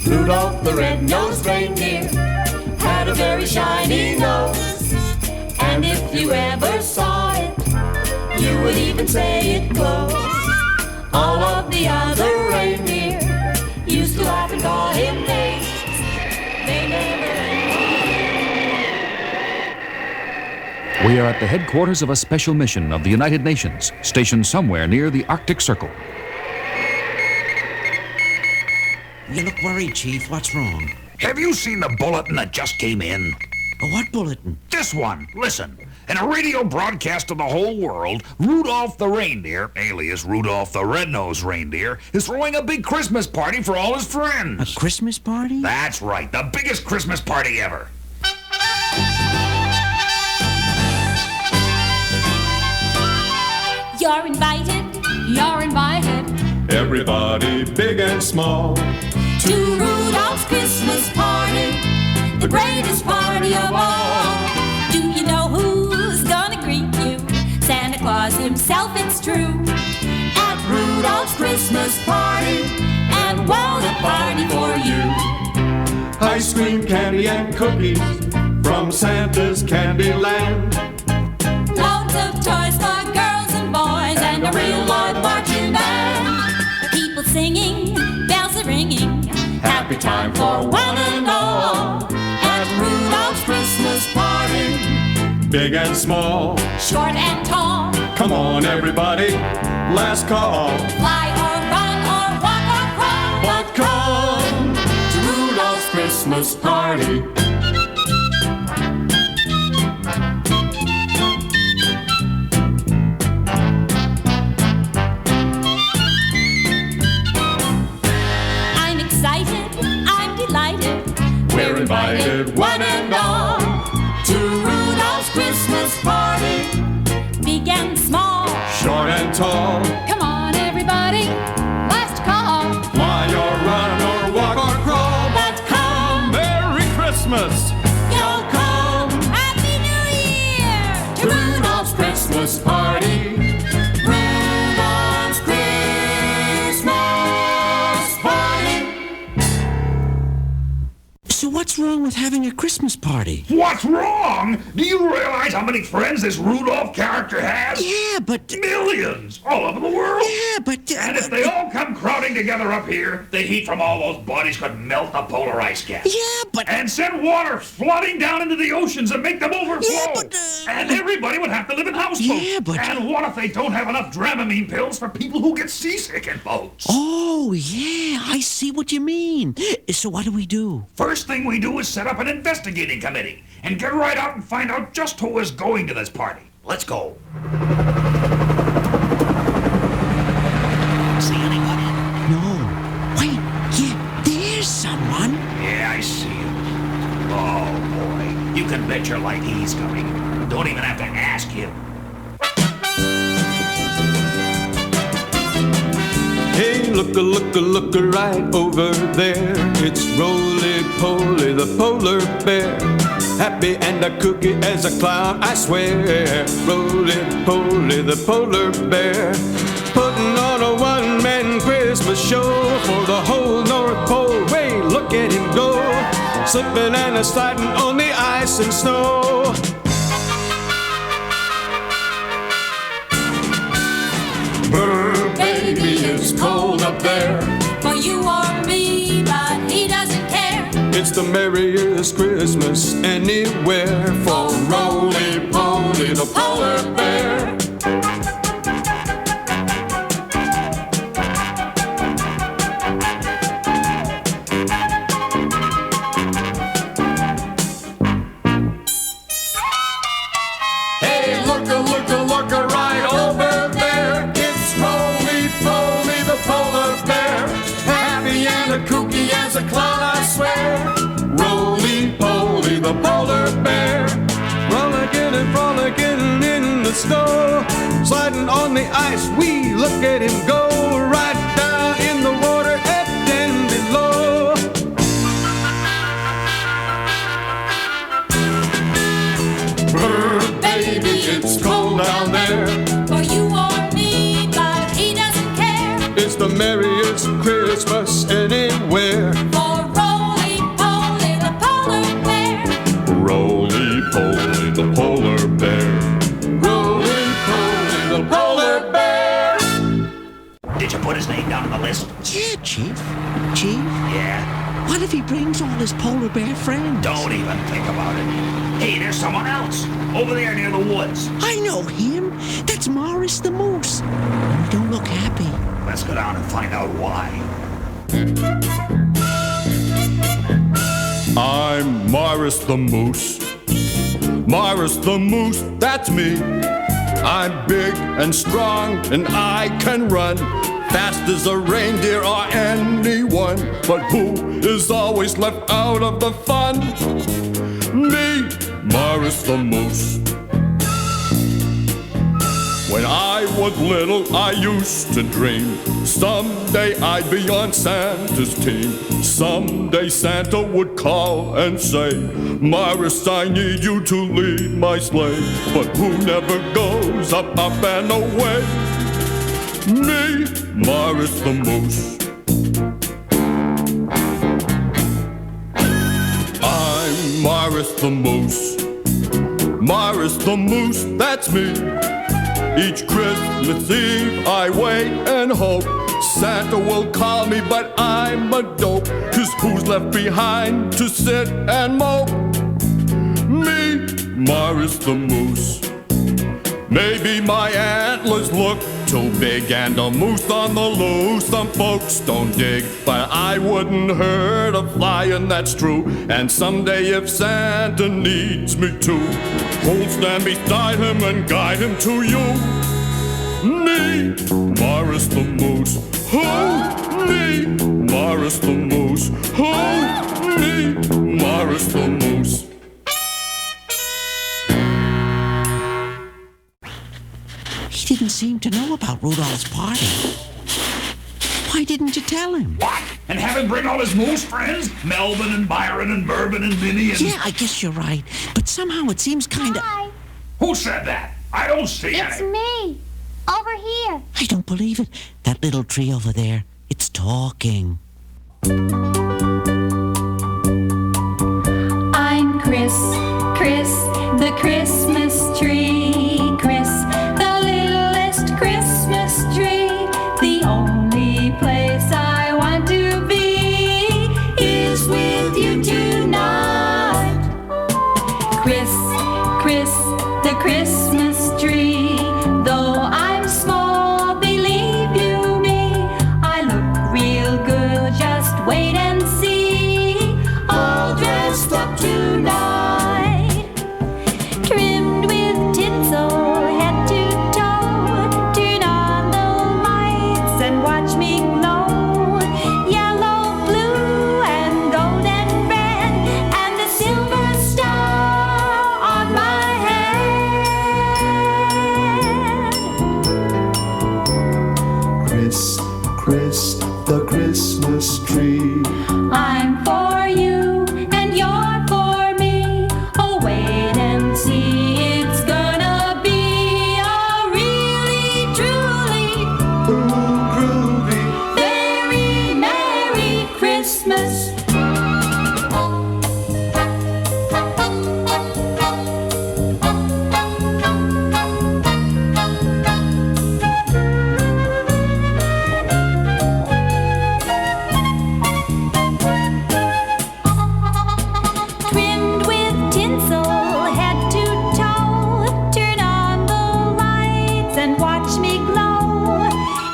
Rudolph the red-nosed reindeer had a very shiny nose, and if you ever saw it, you would even say it glows. All of the other reindeer used to laugh and call him names. They never. We are at the headquarters of a special mission of the United Nations, stationed somewhere near the Arctic Circle. You look worried, Chief. What's wrong? Have you seen the bulletin that just came in? What bulletin? This one. Listen. In a radio broadcast to the whole world, Rudolph the reindeer, alias Rudolph the red-nosed reindeer, is throwing a big Christmas party for all his friends. A Christmas party? That's right. The biggest Christmas party ever. You're invited. You're invited. Everybody, big and small, To Rudolph's Christmas party, the greatest party of all. Do you know who's gonna greet you? Santa Claus himself, it's true. At Rudolph's Christmas party, and what a party for you. ice cream, candy, and cookies from Santa's candy land. Loads of toys for girls and boys, and a real live marching band. People singing, bells are ringing, happy time for one and all. At Rudolph's Christmas party, Big and small, short and tall, come on everybody, last call. fly or run or walk or crawl. But come to Rudolph's Christmas party. I'm excited, I'm delighted. We're invited, one and all, to Rudolph's Christmas party, big and small. short and tall. Come on, everybody, last call. Fly or run or walk or crawl. But come, Merry Christmas! you'll come. Happy New Year to Rudolph's Christmas party. Rudolph's Christmas party. So what's wrong with having a Christmas party? What's wrong? Do you realize how many friends this Rudolph character has? Yeah, but... Millions! All over the world! Yeah, but... And if they all come crowding together up here, the heat from all those bodies could melt the polar ice caps. Yeah, but... And send water flooding down into the oceans and make them overflow. Yeah, but, and everybody would have to live in houseboats. Yeah, but- And what if they don't have enough Dramamine pills for people who get seasick in boats? Oh, yeah, I see what you mean. So what do we do? First thing we do is set up an investigating committee and get right out and find out just who is going to this party. Let's go. See anybody? No. Wait, yeah, there's someone. Yeah, I see him. Oh, boy. You can bet your life he's coming. Don't even have to ask him. Hey, look right over there. It's Roly-Poly, the polar bear. Happy and a cookie as a clown, I swear. Roly-Poly, the polar bear. Putting on a one-man Christmas show for the whole North Pole. Hey, look at him go. Slipping and a sliding on the ice and snow. Baby, it's cold up there. For you or me, but he doesn't care. It's the merriest Christmas anywhere for Roly-Poly, the polar bear. Hey, look right over there. It's Roly-Poly, the polar bear. Happy and a kooky as a clown, I swear. Roly-Poly, the polar bear. Frolicking and frolicking in the snow. Sliding on the ice, we look at him go. Right down in the water and then below. Baby, it's cold down there. For you or me, but he doesn't care. It's the merriest Christmas anywhere. For his name down on the list? Yeah, Chief. Chief, Yeah? what if he brings all his polar bear friends? Don't even think about it. Hey, there's someone else. Over there near the woods. I know him. That's Morris the Moose. You don't look happy. Let's go down and find out why. I'm Morris the Moose. Morris the Moose, that's me. I'm big and strong and I can run fast as a reindeer or anyone. But who is always left out of the fun? Me, Morris the Moose. When I was little, I used to dream someday I'd be on Santa's team. Someday Santa would call and say, Morris, I need you to lead my sleigh. But who never goes up, up and away? Me, Morris the Moose. I'm Morris the Moose. Morris the Moose, that's me. Each Christmas Eve I wait and hope Santa will call me, but I'm a dope. 'Cause who's left behind to sit and mope? Me, Morris the Moose. Maybe my antlers look too big and a moose on the loose some folks don't dig, but I wouldn't hurt a fly, and that's true. And someday if Santa needs me to, who'll stand beside him and guide him to you? Me, Morris the Moose. Who? Me, Morris the Moose. Who? Me, Morris the Moose. He didn't seem to know about Rudolph's party. Why didn't you tell him? What? And have him bring all his moose friends? Melvin and Byron and Bourbon and Vinny and... Yeah, I guess you're right. But somehow it seems kind of... Hi, Who said that? I don't see it's any. me. Over here. I don't believe it. That little tree over there, it's talking. I'm Chris, Chris, the Christmas tree. Chris, the littlest Christmas tree. The only place I want to be is with you tonight. Chris, Chris, the Christmas tree. Though I'm small, believe you me, I look real good, just wait and see. All dressed up tonight, trimmed with tinsel head to toe. Turn on the lights and watch me glow. Yellow, blue, and gold and red, and a silver star on my head. Chris, Chris, the Christmas tree. I'm for you and you're for me. Oh, wait and see, it's gonna be a really, truly, Ooh, groovy. very Merry Christmas. Trimmed with tinsel head to toe. Turn on the lights and watch me glow.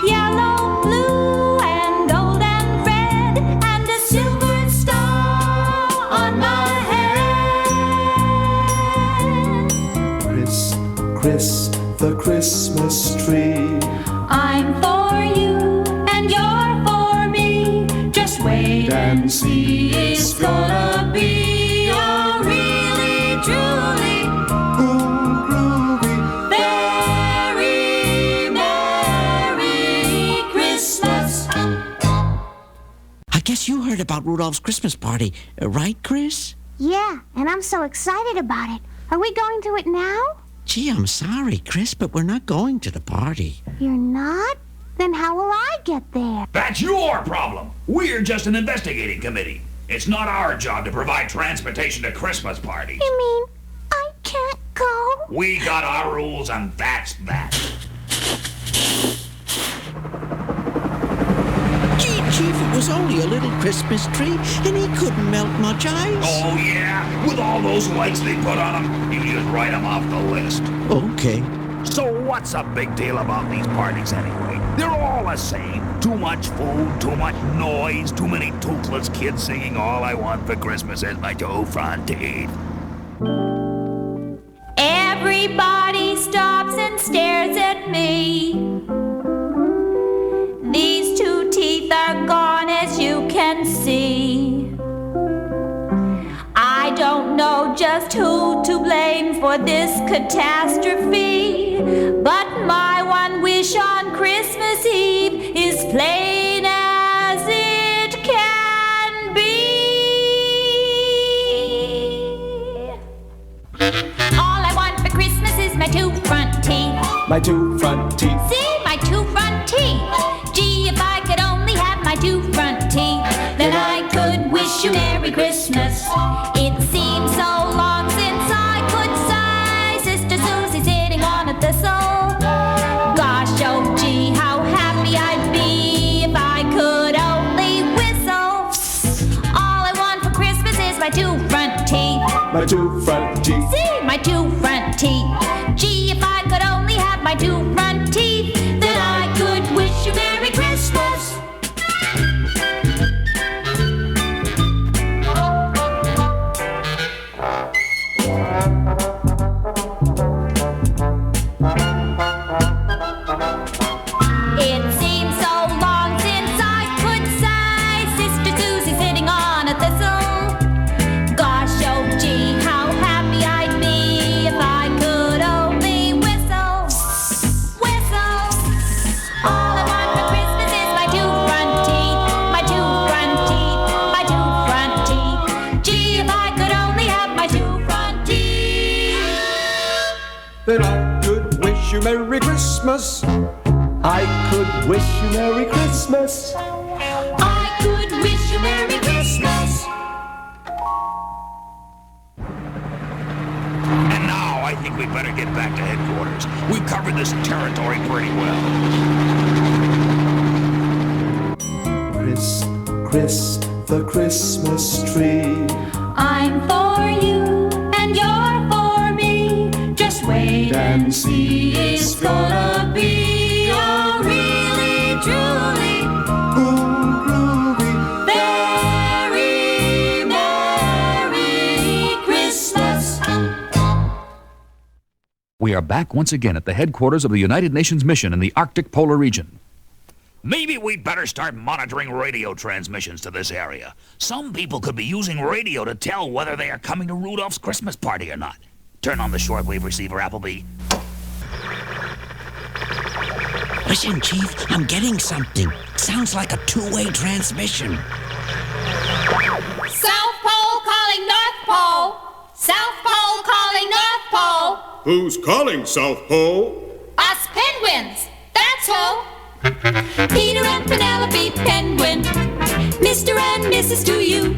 Yellow, blue, and gold and red, and a silver star on my head. Chris, Chris, the Christmas tree. I'm for you and you're for me. Just wait and see, it's gonna be a really, truly, Ooh, groovy. very Merry Christmas. I guess you heard about Rudolph's Christmas party, right, Chris? Yeah, and I'm so excited about it. Are we going to it now? Gee, I'm sorry, Chris, but we're not going to the party. You're not? Then how will I get there? That's your problem. We're just an investigating committee. It's not our job to provide transportation to Christmas parties. You mean I can't go? We got our rules and that's that. Chief, it was only a little Christmas tree, and he couldn't melt much ice. Oh, yeah? With all those lights they put on them, you just write them off the list. Okay. So what's a big deal about these parties anyway? They're all the same. Too much food, too much noise, too many toothless kids singing all I want for Christmas is my two front teeth. Everybody stops and stares at me. These two teeth are gone, as you can see. I don't know just who to blame for this catastrophe, but my one wish on Christmas Eve is plain as it can be. All I want for Christmas is my two front teeth. My two front teeth. See, my two front teeth. Gee, if I could only have my two front teeth, then I could wish you Merry Christmas. It seems so long since I could sigh Sister Susie sitting on a thistle. Gosh, oh gee, how happy I'd be if I could only whistle. All I want for Christmas is my two front teeth. My two front teeth. See, my two front teeth. Gee, if I could only have my two front teeth, then I could wish you Merry Christmas. It seems so long since I could sigh Sister Susie sitting on a thistle. Gosh, oh gee, how happy I'd be if I could only whistle. Whistle. All I want for Christmas is my two front teeth. My two front teeth. My two front teeth. Gee, if I could only have my two front teeth. Then I could wish you Merry Christmas. I could wish you Merry Christmas. I could wish you Merry Christmas. And now I think we better get back to headquarters. We've covered this territory pretty well. Chris, the Christmas tree. I'm for you and you're for me. Just wait and see, it's gonna be a really, truly Groovy. very Merry Christmas. We are back once again at the headquarters of the United Nations mission in the Arctic polar region. Maybe we'd better start monitoring radio transmissions to this area. Some people could be using radio to tell whether they are coming to Rudolph's Christmas party or not. Turn on the shortwave receiver, Appleby. Listen, Chief, I'm getting something. Sounds like a two-way transmission. South Pole calling North Pole. South Pole calling North Pole. Who's calling, South Pole? Us penguins. That's who. Peter and Penelope Penguin. Mr. and Mrs. to you.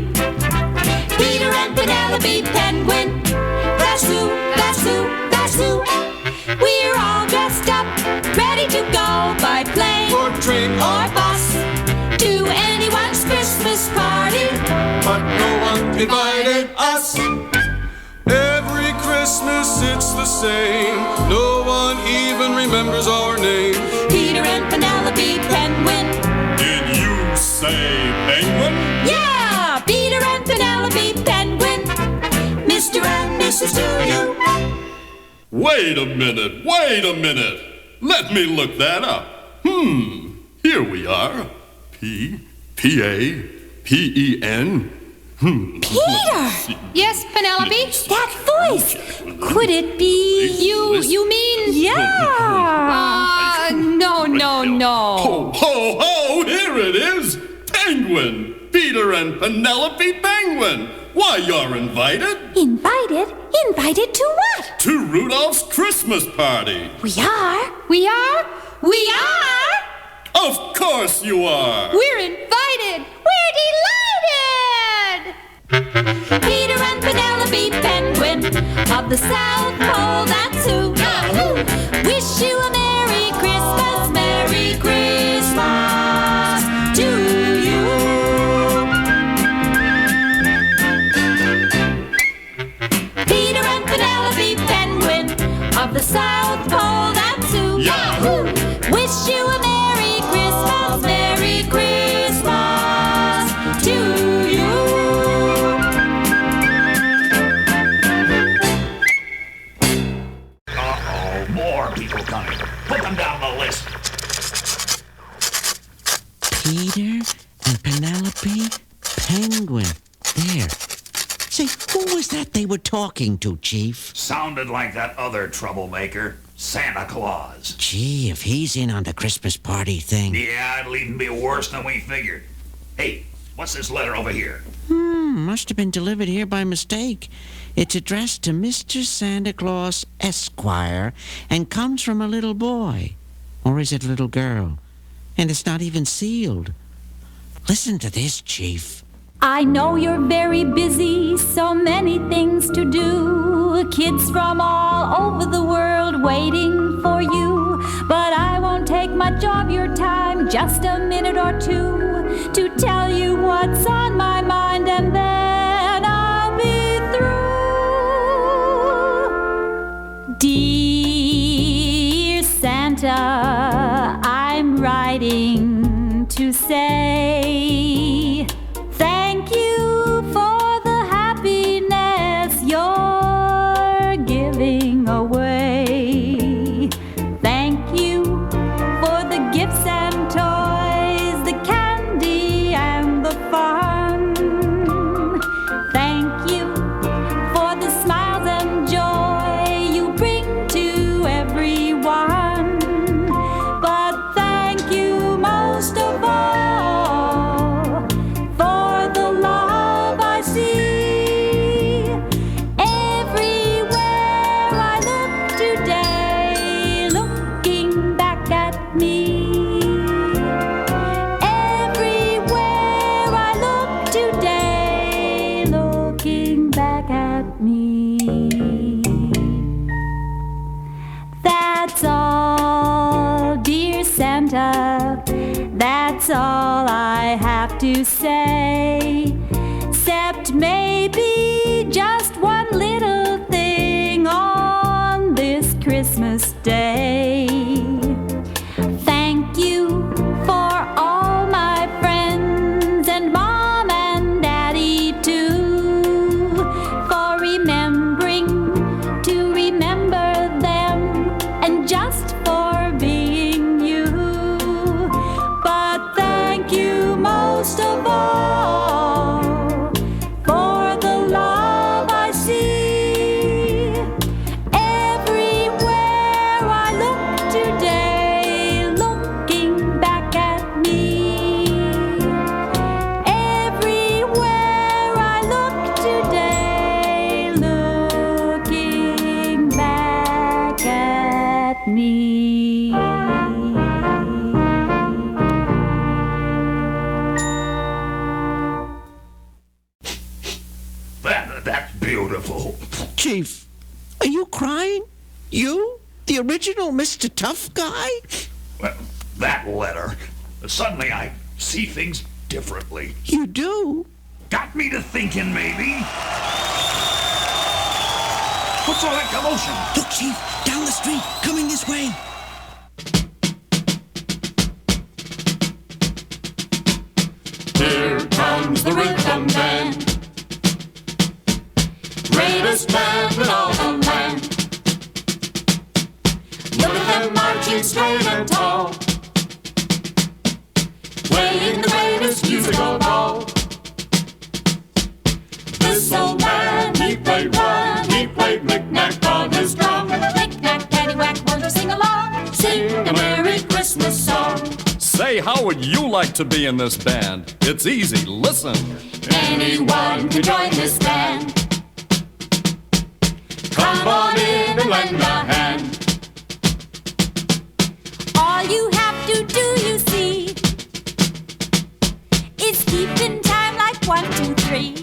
Peter and Penelope Penguin. That's who, that's who, that's who. We're all dressed up, ready to go by plane Or train or bus to anyone's Christmas party. But no one invited us. Every Christmas it's the same. No one even remembers our name. Peter and Penelope Penguin. Did you say penguin? Yeah, Peter and Penelope Penguin. Mr. and Mrs. to you. Wait a minute, wait a minute. Let me look that up. Here we are. P-A-P-E-N. Peter! Yes, Penelope? That voice! Could it be you mean? Yeah! No. Ho, ho, ho! Here it is! Penguin! Peter and Penelope Penguin! Why, you're invited Invited? Invited to what? to Rudolph's Christmas party! We are? We are? We are? Of course you are! We're invited! We're delighted! Peter and Penelope Penguin of the South Pole, that's who. Wish you a Merry Christmas to you. And Penelope, penguin. There. Say, who was that they were talking to, Chief? Sounded like that other troublemaker, Santa Claus. Gee, if he's in on the Christmas party thing. Yeah, it'll even be worse than we figured. Hey, what's this letter over here? Must have been delivered here by mistake. It's addressed to Mr. Santa Claus, Esquire, and comes from a little boy. Or is it a little girl? And it's not even sealed. Listen to this, Chief. I know you're very busy, so many things to do. Kids from all over the world waiting for you. But I won't take much of your time, just a minute or two, to tell you what's on my mind, and then I'll be through. Dear Santa, I'm writing to say thank you for the happiness you're giving away. Thank you for the gifts and toys, the candy and the fun. Thank you for the smiles and joy you bring to everyone. But thank you most of all for the love I see everywhere I look today, looking back at me. Everywhere I look today, looking back at me. That's all, dear Santa. That's all I have to say. Except maybe just one little thing on this Christmas Day. Thank you for all my friends and Mom and Daddy too, for remembering to remember them and just for being you. But thank you most of all for the love I see everywhere I look today, looking back at me. Everywhere I look today, looking back at me. That's beautiful. Chief, are you crying? You? The original Mr. Tough Guy? Well, that letter. Suddenly I see things differently. You do? Got me to thinking, maybe. What's all that commotion? Look, Chief, down the street, coming this way. Here comes the rhythm band, greatest band in all the land. Look at them marching straight and tall, playing the greatest music of all. This old man, he played one, he played knick-knack on his drum. Knick-knack, paddywhack, won't you sing along? Sing a Merry Christmas song. Say, how would you like to be in this band? It's easy, listen. Anyone can join this band. Come on in and lend a hand. All you have to do, you see, is keep in time like 1, 2, 3.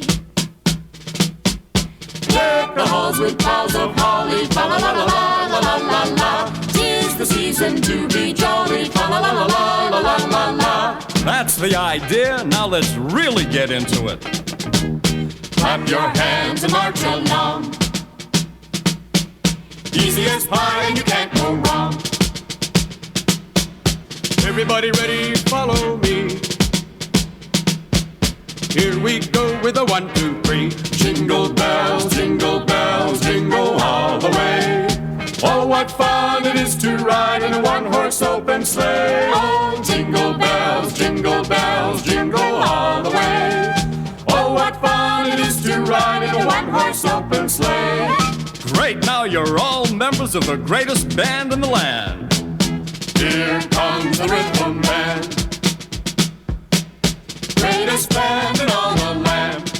Deck the halls with boughs of holly, fa la la la la la la la la. 'Tis the season to be jolly, fa la la la la la la la la. That's the idea. Now let's really get into it. Clap your hands and march along. Easy as pie and you can't go wrong. Everybody ready, follow me. Here we go with a 1, 2, 3. Jingle bells, jingle all the way. Oh, what fun it is to ride in a one-horse open sleigh. Oh, jingle bells, jingle are all members of the greatest band in the land. Here comes the rhythm band, greatest band in all the land.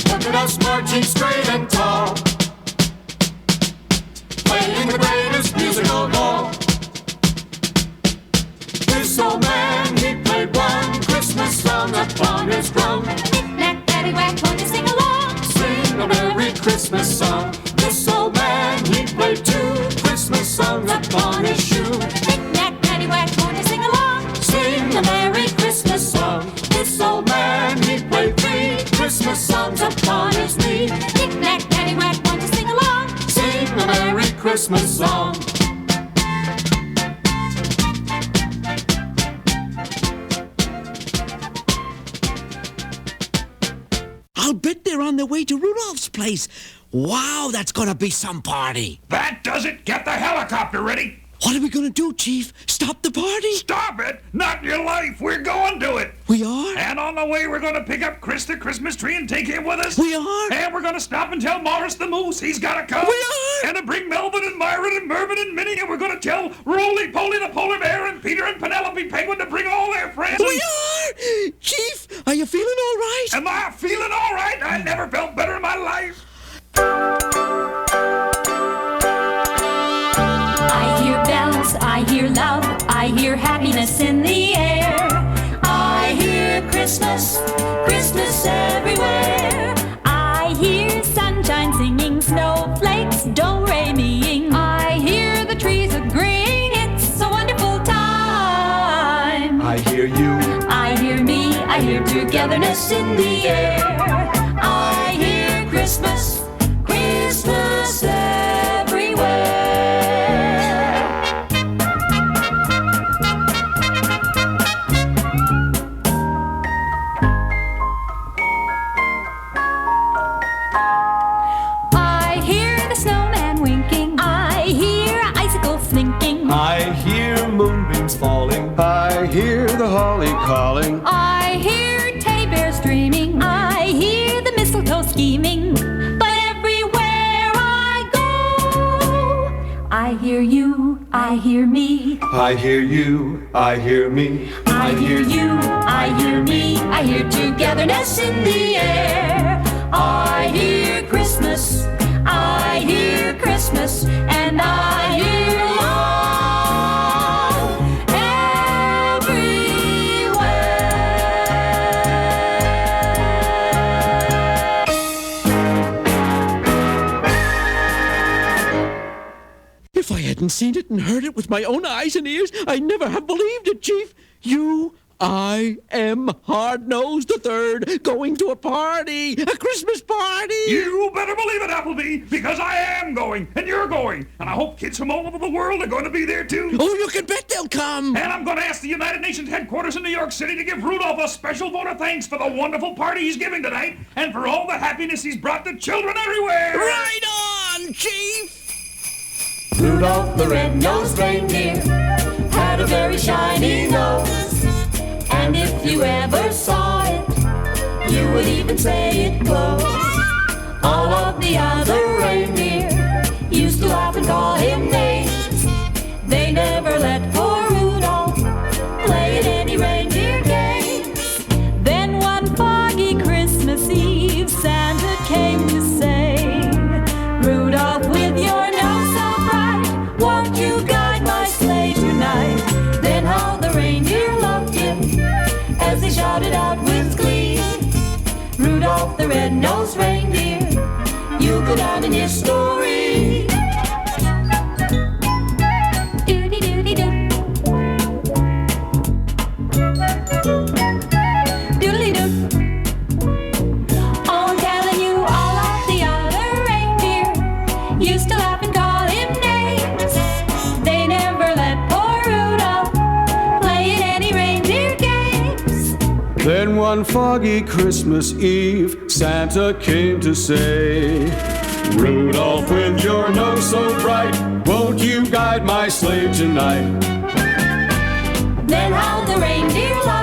Look at us marching straight and tall, playing the greatest music of all. This old man, he played one Christmas song upon his drum. Knick-knack, paddywhack, won't you sing along? Sing a Merry Christmas song. This old man, he played two Christmas songs upon his shoe. Knick-knack, paddywhack, won't you sing along? Sing a Merry Christmas song. This old man, he played three Christmas songs upon his knee. Knick-knack, paddywhack, won't you sing along? Sing a Merry Christmas song. I'll bet they're on their way to Rudolph's place. Wow, that's gonna be some party. That does it. Get the helicopter ready. What are we gonna do, Chief? Stop the party? Stop it. Not in your life. We're going to it. We are? And on the way, we're going to pick up Chris the Christmas tree and take him with us. We are? And we're going to stop and tell Morris the Moose he's got to come. We are? And to bring Melvin and Myron and Mervin and Minnie. And we're going to tell Roly Poly the Polar Bear and Peter and Penelope Penguin to bring all their friends. We are? Chief, are you feeling all right? Am I feeling all right? I never felt better in my life. I hear bells, I hear love, I hear happiness in the air. I hear Christmas, Christmas everywhere. I hear sunshine singing, snowflakes do-re-mi-ing. I hear the trees agreeing, it's a wonderful time. I hear you, I hear me, I hear togetherness in the air. I hear Christmas, Christmas everywhere. I hear the snowman winking, I hear icicles slinking, I hear moonbeams falling, I hear the holly calling. I hear teddy bears dreaming, I hear the mistletoe scheming. But everywhere I go, I hear you, I hear me. I hear you, I hear me. I hear you, I hear me. I hear togetherness in the air. I hear Christmas, I hear Christmas, and I hear love everywhere. If I hadn't seen it and heard it with my own eyes and ears, I'd never have believed it, Chief. I am Hard-Nosed the Third going to a party, a Christmas party. You better believe it, Appleby, because I am going, and you're going. And I hope kids from all over the world are going to be there, too. Oh, you can bet they'll come. And I'm going to ask the United Nations headquarters in New York City to give Rudolph a special vote of thanks for the wonderful party he's giving tonight and for all the happiness he's brought to children everywhere. Right on, Chief. Rudolph the red-nosed reindeer had a very shiny nose. And if you ever saw it, you would even say it glows. All of the other reindeer used to laugh and call him names. They never let poor Rudolph play at any reindeer games. Then one foggy Christmas Eve, Santa came to say, Rudolph, with your nose so bright, won't you guide my sleigh tonight? Then how the reindeer loved him as they shouted out with glee. Rudolph the red-nosed reindeer, you'll go down in history. Doody-doody-doo. Doodly-doo. Oh, I'm telling you, all of the other reindeer used to laugh and call him names. They never let poor Rudolph play at any reindeer games. Then one foggy Christmas Eve, Santa came to say, Rudolph, with your nose so bright, won't you guide my sleigh tonight? Then how the reindeer loved